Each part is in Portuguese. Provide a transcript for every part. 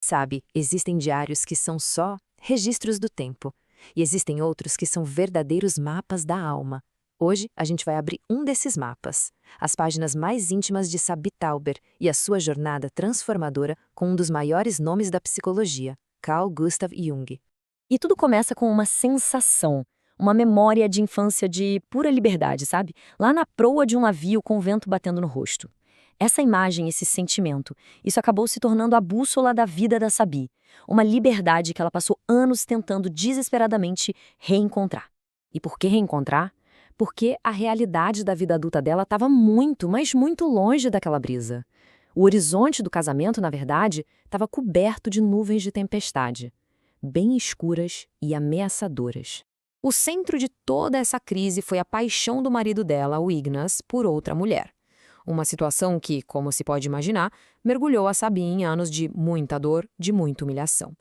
Sabe, existem diários que são só registros do tempo, e existem outros que são verdadeiros mapas da alma. Hoje, a gente vai abrir um desses mapas, as páginas mais íntimas de Sabi Tauber e a sua jornada transformadora com um dos maiores nomes da psicologia, Carl Gustav Jung. E tudo começa com uma sensação, uma memória de infância de pura liberdade, sabe? Lá na proa de um navio com o vento batendo no rosto. Essa imagem, esse sentimento, isso acabou se tornando a bússola da vida da Sabi. Uma liberdade que ela passou anos tentando desesperadamente reencontrar. E por que reencontrar? Porque a realidade da vida adulta dela estava muito, mas muito longe daquela brisa. O horizonte do casamento, na verdade, estava coberto de nuvens de tempestade, bem escuras e ameaçadoras. O centro de toda essa crise foi a paixão do marido dela, o Ignaz, por outra mulher. Uma situação que, como se pode imaginar, mergulhou a Sabi em anos de muita dor, de muita humilhação.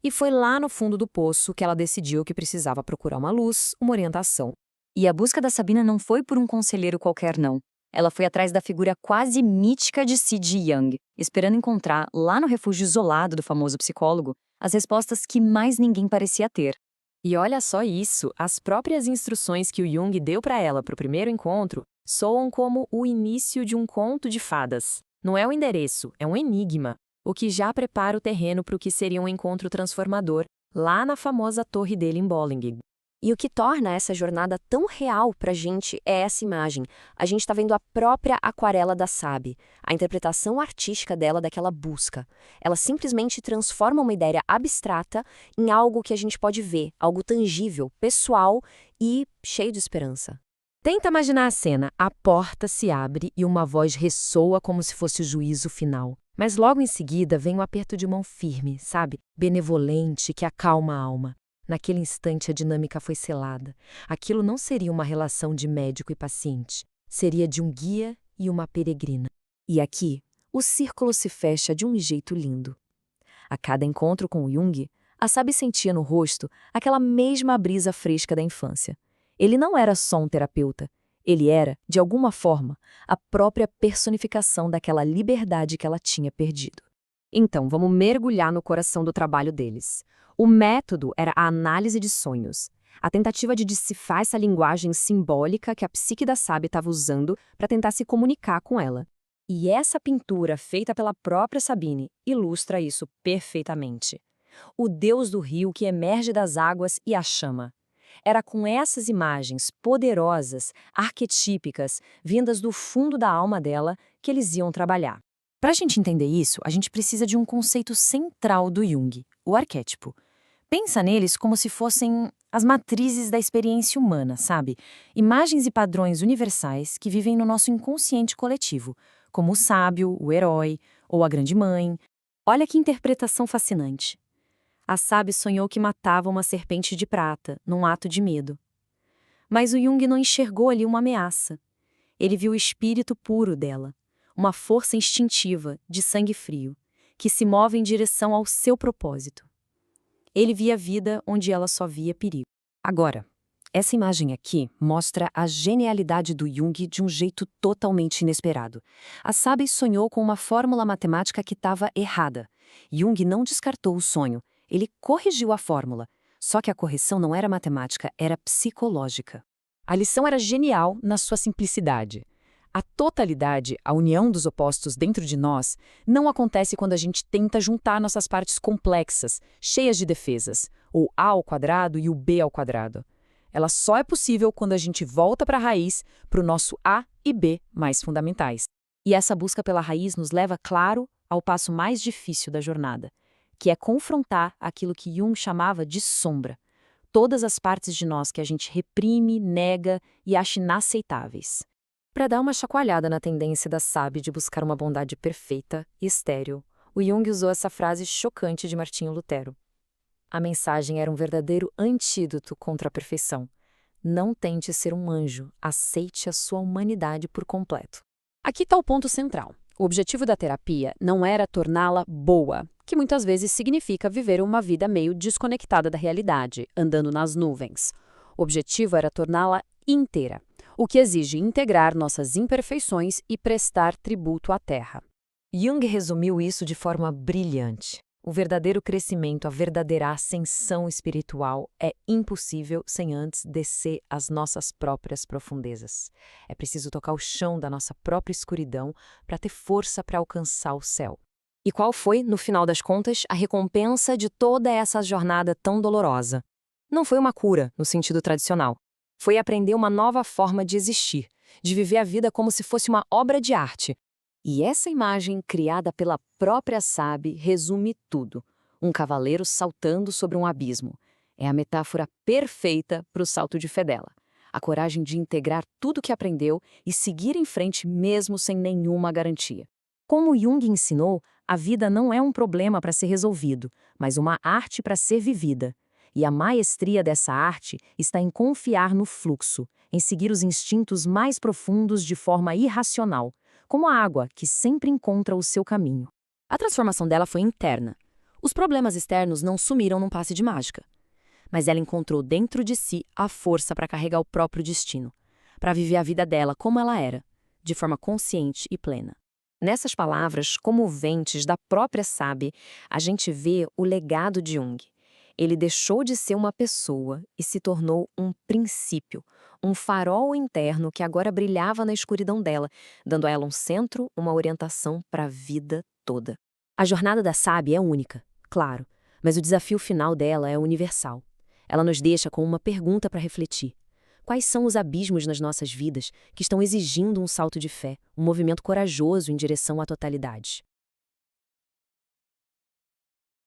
E foi lá no fundo do poço que ela decidiu que precisava procurar uma luz, uma orientação. E a busca da Sabina não foi por um conselheiro qualquer, não. Ela foi atrás da figura quase mítica de C.G. Jung, esperando encontrar, lá no refúgio isolado do famoso psicólogo, as respostas que mais ninguém parecia ter. E olha só isso, as próprias instruções que o Jung deu para ela para o primeiro encontro soam como o início de um conto de fadas. Não é um endereço, é um enigma, o que já prepara o terreno para o que seria um encontro transformador, lá na famosa torre dele em Bolling. E o que torna essa jornada tão real pra gente é essa imagem. A gente está vendo a própria aquarela da Sabi, a interpretação artística dela daquela busca. Ela simplesmente transforma uma ideia abstrata em algo que a gente pode ver, algo tangível, pessoal e cheio de esperança. Tenta imaginar a cena. A porta se abre e uma voz ressoa como se fosse o juízo final. Mas logo em seguida vem um aperto de mão firme, sabe? Benevolente, que acalma a alma. Naquele instante a dinâmica foi selada. Aquilo não seria uma relação de médico e paciente. Seria de um guia e uma peregrina. E aqui, o círculo se fecha de um jeito lindo. A cada encontro com o Jung, a Sabi sentia no rosto aquela mesma brisa fresca da infância. Ele não era só um terapeuta. Ele era, de alguma forma, a própria personificação daquela liberdade que ela tinha perdido. Então, vamos mergulhar no coração do trabalho deles. O método era a análise de sonhos, a tentativa de decifrar essa linguagem simbólica que a psique da Sabi estava usando para tentar se comunicar com ela. E essa pintura, feita pela própria Sabine, ilustra isso perfeitamente. O deus do rio que emerge das águas e a chama. Era com essas imagens poderosas, arquetípicas, vindas do fundo da alma dela, que eles iam trabalhar. Para a gente entender isso, a gente precisa de um conceito central do Jung, o arquétipo. Pensa neles como se fossem as matrizes da experiência humana, sabe? Imagens e padrões universais que vivem no nosso inconsciente coletivo, como o sábio, o herói ou a grande mãe. Olha que interpretação fascinante. A Sabi sonhou que matava uma serpente de prata, num ato de medo. Mas o Jung não enxergou ali uma ameaça. Ele viu o espírito puro dela, uma força instintiva, de sangue frio, que se move em direção ao seu propósito. Ele via a vida onde ela só via perigo. Agora, essa imagem aqui mostra a genialidade do Jung de um jeito totalmente inesperado. A Sabi sonhou com uma fórmula matemática que estava errada. Jung não descartou o sonho, ele corrigiu a fórmula. Só que a correção não era matemática, era psicológica. A lição era genial na sua simplicidade. A totalidade, a união dos opostos dentro de nós, não acontece quando a gente tenta juntar nossas partes complexas, cheias de defesas, o A ao quadrado e o B ao quadrado. Ela só é possível quando a gente volta para a raiz, para o nosso A e B mais fundamentais. E essa busca pela raiz nos leva, claro, ao passo mais difícil da jornada, que é confrontar aquilo que Jung chamava de sombra. Todas as partes de nós que a gente reprime, nega e acha inaceitáveis. Para dar uma chacoalhada na tendência da Sabi de buscar uma bondade perfeita e estéril, o Jung usou essa frase chocante de Martinho Lutero. A mensagem era um verdadeiro antídoto contra a perfeição. Não tente ser um anjo, aceite a sua humanidade por completo. Aqui está o ponto central. O objetivo da terapia não era torná-la boa, que muitas vezes significa viver uma vida meio desconectada da realidade, andando nas nuvens. O objetivo era torná-la inteira, o que exige integrar nossas imperfeições e prestar tributo à Terra. Jung resumiu isso de forma brilhante. O verdadeiro crescimento, a verdadeira ascensão espiritual é impossível sem antes descer às nossas próprias profundezas. É preciso tocar o chão da nossa própria escuridão para ter força para alcançar o céu. E qual foi, no final das contas, a recompensa de toda essa jornada tão dolorosa? Não foi uma cura, no sentido tradicional. Foi aprender uma nova forma de existir, de viver a vida como se fosse uma obra de arte. E essa imagem, criada pela própria Sabi, resume tudo. Um cavaleiro saltando sobre um abismo. É a metáfora perfeita para o salto de fé dela. A coragem de integrar tudo que aprendeu e seguir em frente mesmo sem nenhuma garantia. Como Jung ensinou, a vida não é um problema para ser resolvido, mas uma arte para ser vivida. E a maestria dessa arte está em confiar no fluxo, em seguir os instintos mais profundos de forma irracional, como a água que sempre encontra o seu caminho. A transformação dela foi interna. Os problemas externos não sumiram num passe de mágica. Mas ela encontrou dentro de si a força para carregar o próprio destino, para viver a vida dela como ela era, de forma consciente e plena. Nessas palavras comoventes da própria Sabi, a gente vê o legado de Jung. Ele deixou de ser uma pessoa e se tornou um princípio, um farol interno que agora brilhava na escuridão dela, dando a ela um centro, uma orientação para a vida toda. A jornada da Sabi é única, claro, mas o desafio final dela é universal. Ela nos deixa com uma pergunta para refletir. Quais são os abismos nas nossas vidas que estão exigindo um salto de fé, um movimento corajoso em direção à totalidade?